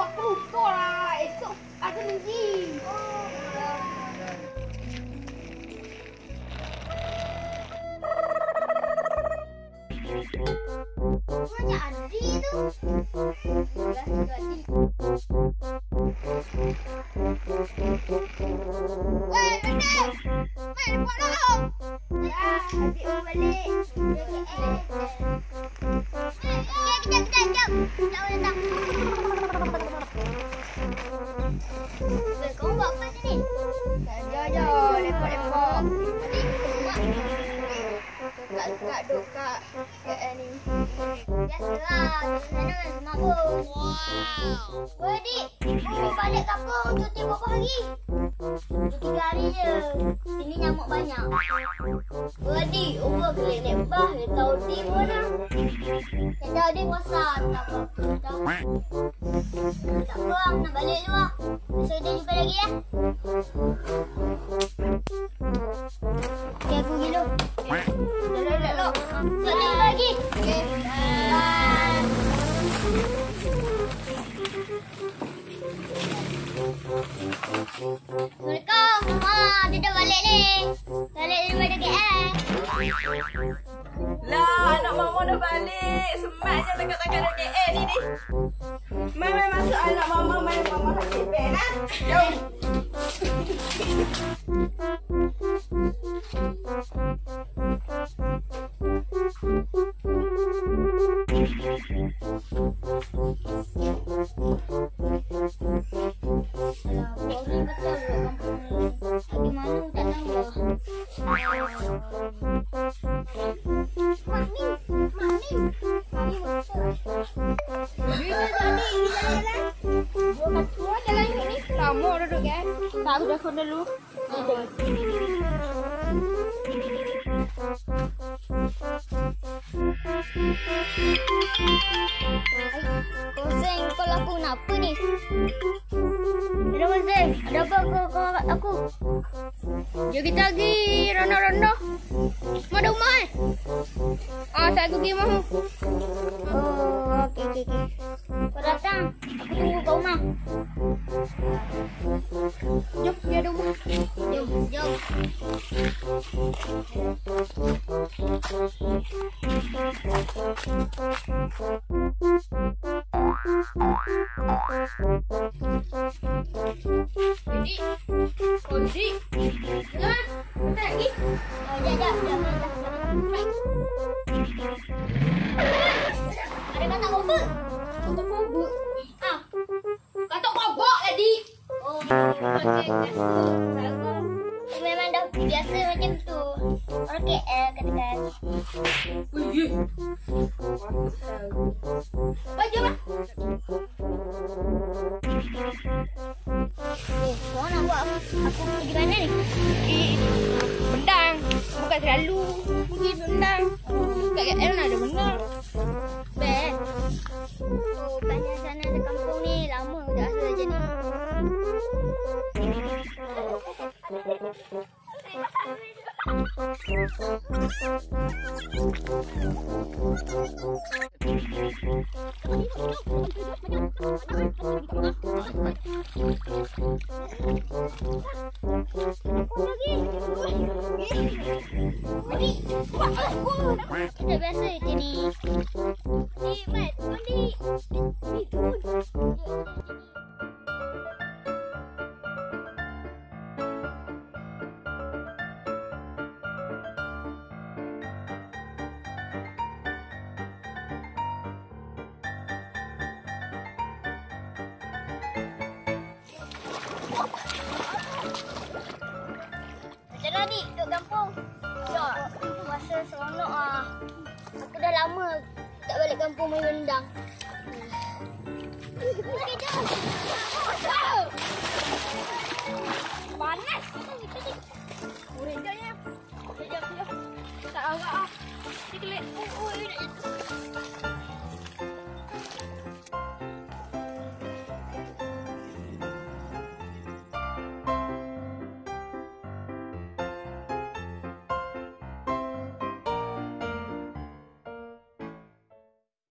aku lupa lah. Esok ada menji. Banyak Adi tu. Weh, Pendek! Main buat lah! Ya, adik mau balik. Kejap. Tak boleh tak. Weh, kamu buat apa sini? Tak ada. Lepok-lepok. Adik, kat KL ni. Biasalah, di sana mabuk. Wow. Weh, Dik. Mau balik kampung cuti berapa hari? Cuti 3 hari je. Sini nyamuk banyak. Weh, Dik. Umur kelik lebah. Dia tahu Dik pun lah. Dia tahu Dik kuasa. Tak apa. Tak apa, nak balik dulu lah. Besok dia jumpa lagi ya. Okay, aku pergi dulu. Dah. Besok dia jumpa lagi. Okay. Bye. Assalamualaikum. Dia dah balik ni. Balik daripada KL. Lah, anak mama dah balik. Sematnya dekat-dekat dari KL ni. Mai masuk anak mama, mai mama sakit beg lah. Jom. Tak, sudah phone dulu. Koseng, kau laku nak apa ni? Ada Koseng, ada apa kau kat aku? Jom kita pergi ronda-ronda. Mau ada rumah eh? Saya pergi mahu. Oh, okey. Kau datang, aku tunggu kau rumah. Jom, dia ada rumah. Jom. Kondi. Jangan. Bentar lagi. Jap. Ada kata kobek? Kata kobek? Kata kobek tadi. Oh, memang dah biasa macam tu. Orang KL katakan. Wih. Baju lah. Kau nak buat aku pergi mana ni? Bendang. Bukan selalu pergi bendang. Kat KL mana ada bendang. Best. Oh, banyak sana di kampung ni. Lama dah rasa je ni. Tidak biasa je ni. Mat, Kondi. Macam mana ni duduk kampung? Ya, rasa seronok ah. Aku dah lama tak balik kampung main rendang. Panas. Rendangnya. Sekejap. Tak agak ah. Dia kelik. Oh, nak jatuh.